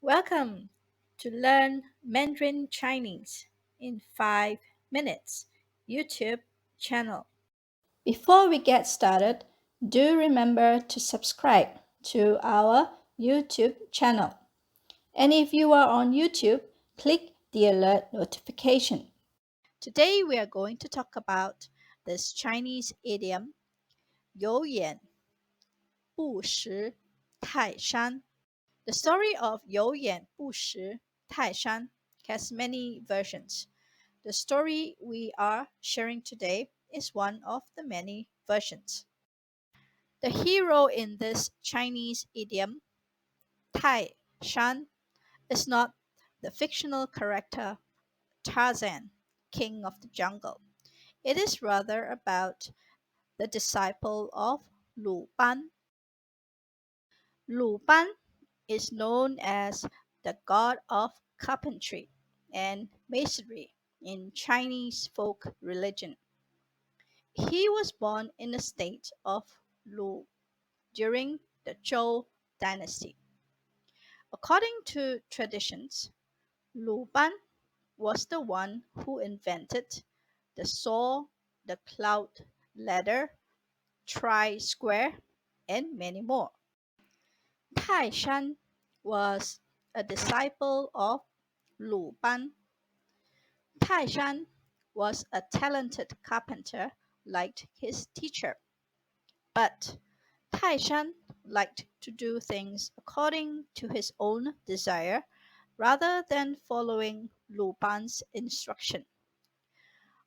Welcome to Learn Mandarin Chinese in 5 minutes YouTube channel. Before we get started, do remember to subscribe to our YouTube channel. And if you are on YouTube, click the alert notification. Today we are going to talk about this Chinese idiom 有眼不识泰山. The story of 有眼不识泰山 has many versions. The story we are sharing today is one of the many versions. The hero in this Chinese idiom, Tai Shan, is not the fictional character Tarzan, king of the jungle. It is rather about the disciple of Lǔbān. Lǔbān is known as the god of carpentry and masonry in Chinese folk religion. He was born in the state of Lǔ during the Zhou dynasty. According to traditions, Lǔbān was the one who invented the saw, the cloud ladder, tri-square, and many more. Tai Shan was a disciple of Lǔbān. Tai Shan was a talented carpenter like his teacher, but Tai Shan liked to do things according to his own desire rather than following Lǔbān's instruction.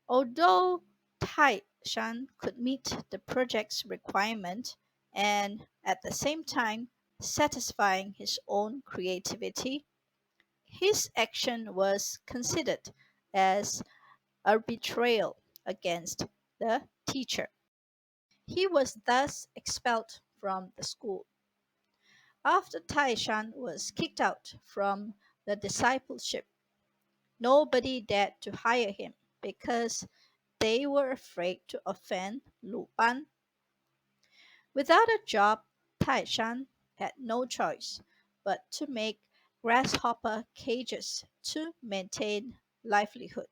Although Tai Shan could meet the project's requirement and at the same time satisfying his own creativity, his action was considered as a betrayal against the teacher. He was thus expelled from the school. After Tai Shan was kicked out from the discipleship, nobody dared to hire him because they were afraid to offend Lǔbān. Without a job, Tai Shan had no choice but to make grasshopper cages to maintain livelihood.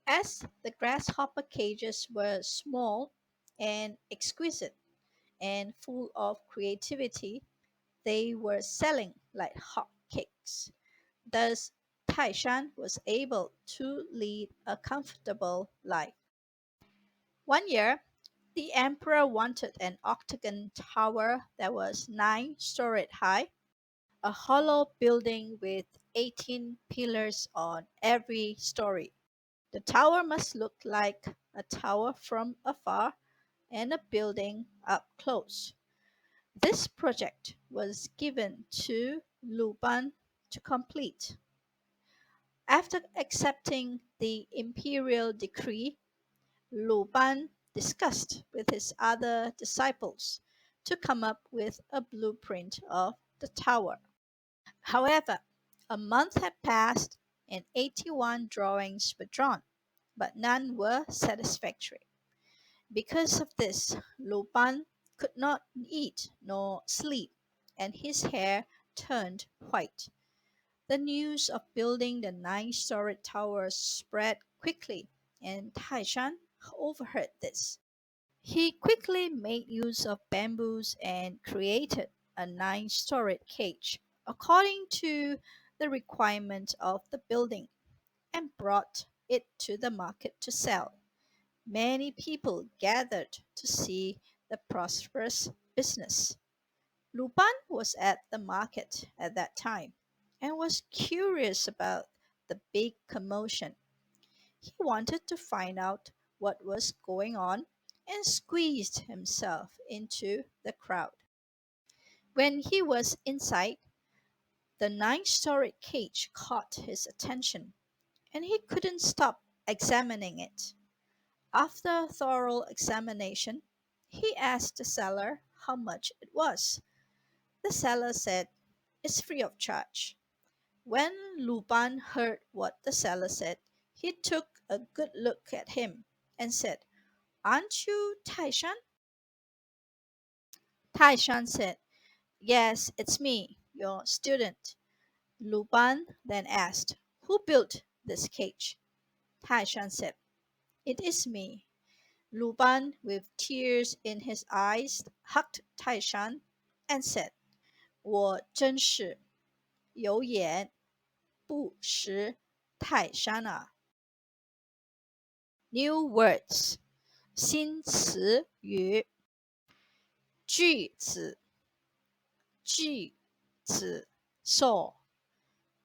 As the grasshopper cages were small and exquisite and full of creativity, they were selling like hotcakes. Thus, Tai Shan was able to lead a comfortable life. One year, the emperor wanted an octagon tower that was 9 stories high, a hollow building with 18 pillars on every story. The tower must look like a tower from afar and a building up close. This project was given to Lǔbān to complete. After accepting the imperial decree, Lǔbān discussed with his other disciples to come up with a blueprint of the tower. However, a month had passed and 81 drawings were drawn, but none were satisfactory. Because of this, Lǔbān could not eat nor sleep, and his hair turned white. The news of building the 9 story tower spread quickly, and Tai Shan overheard this. He quickly made use of bamboos and created a 9 story cage according to the requirement of the building and brought it to the market to sell. Many people gathered to see the prosperous business. Lǔbān was at the market at that time and was curious about the big commotion. He wanted to find out what was going on and squeezed himself into the crowd. When he was inside, the 9 story cage caught his attention, and he couldn't stop examining it. After thorough examination, he asked the seller how much it was. The seller said, "It's free of charge." When Lǔbān heard what the seller said, he took a good look at him and said, "Aren't you Tai Shan?" Tai Shan said, "Yes, it's me, your student. Lǔbān then asked, "Who built this cage?" Taishan said, "It is me." Lǔbān, with tears in his eyes, hugged Taishan and said, "我真是有眼不识泰山啊." New words 新词语句子句子 saw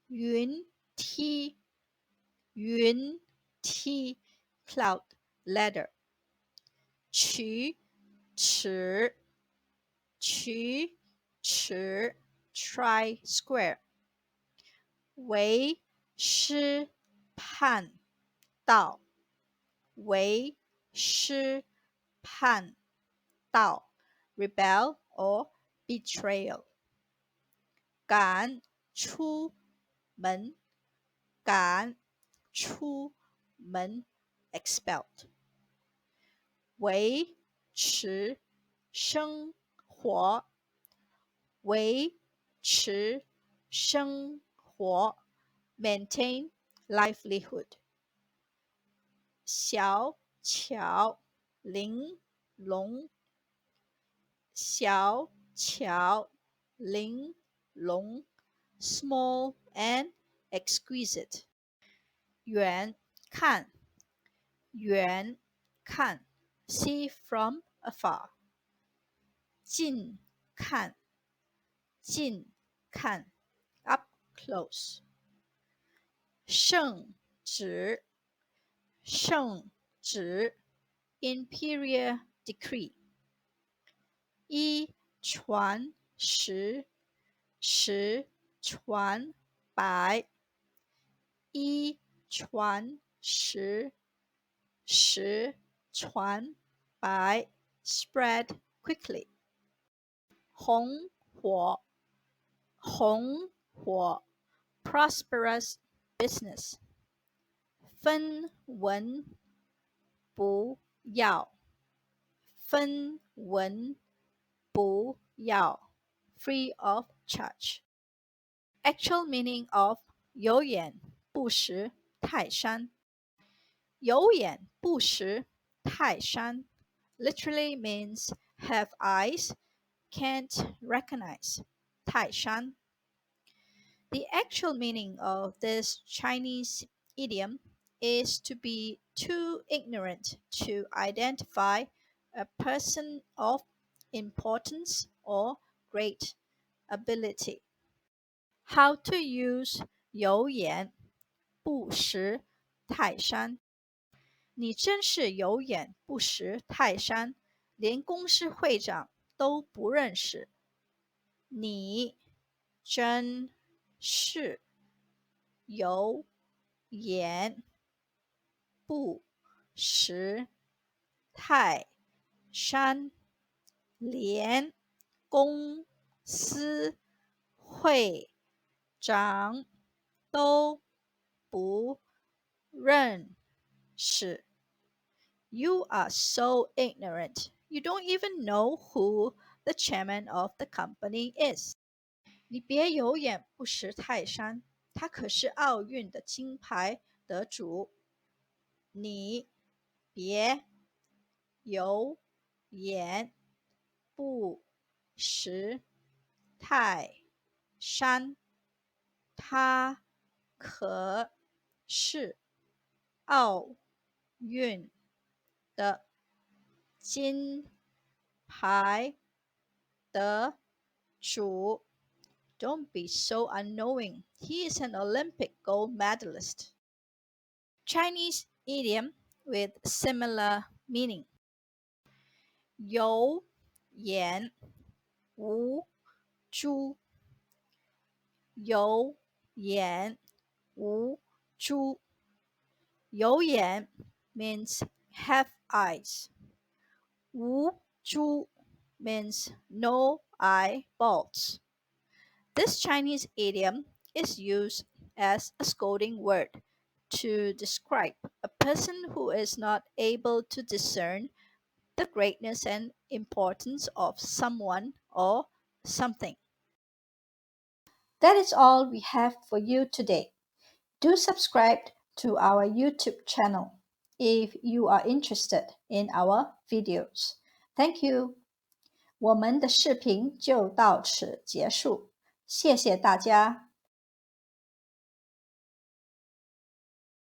云梯云梯 cloud ladder 渠尺渠尺 try square 为师判道为师判道 rebel or betrayal 赶出门赶出门 expelled 维持生活维持生活 maintain livelihood 小巧玲珑小巧玲珑 small and exquisite 远看远看 see from afar 近看近看 up close 圣旨圣旨 imperial decree 一传十十传百一传十十传百 spread quickly 红火红火 prosperous business 分文不要分文不要 free of charge actual meaning of 有眼不识泰山有眼不识泰山 literally means have eyes can't recognize 泰山 The actual meaning of this Chinese idiom is to be too ignorant to identify a person of importance or great ability. How to use 有眼不识泰山你真是有眼不识泰山，连公司会长都不认识。你真是有眼不识泰山，连公司会长都不认识。You are so ignorant. You don't even know who the chairman of the company is. 你别有眼不识泰山，他可是奥运的金牌得主。你别有眼不识泰山，他可是奥运的金牌得主。Don't be so unknowing. He is an Olympic gold medalist. Chinese idiom with similar meaning. 有眼无珠有眼无珠有眼 means have eyes. 无珠 means no eyeballs. This Chinese idiom is used as a scolding word to describe a person who is not able to discern the greatness and importance of someone or something. That is all we have for you today. Do subscribe to our YouTube channel if you are interested in our videos. Thank you. 我们的视频就到此结束，谢谢大家。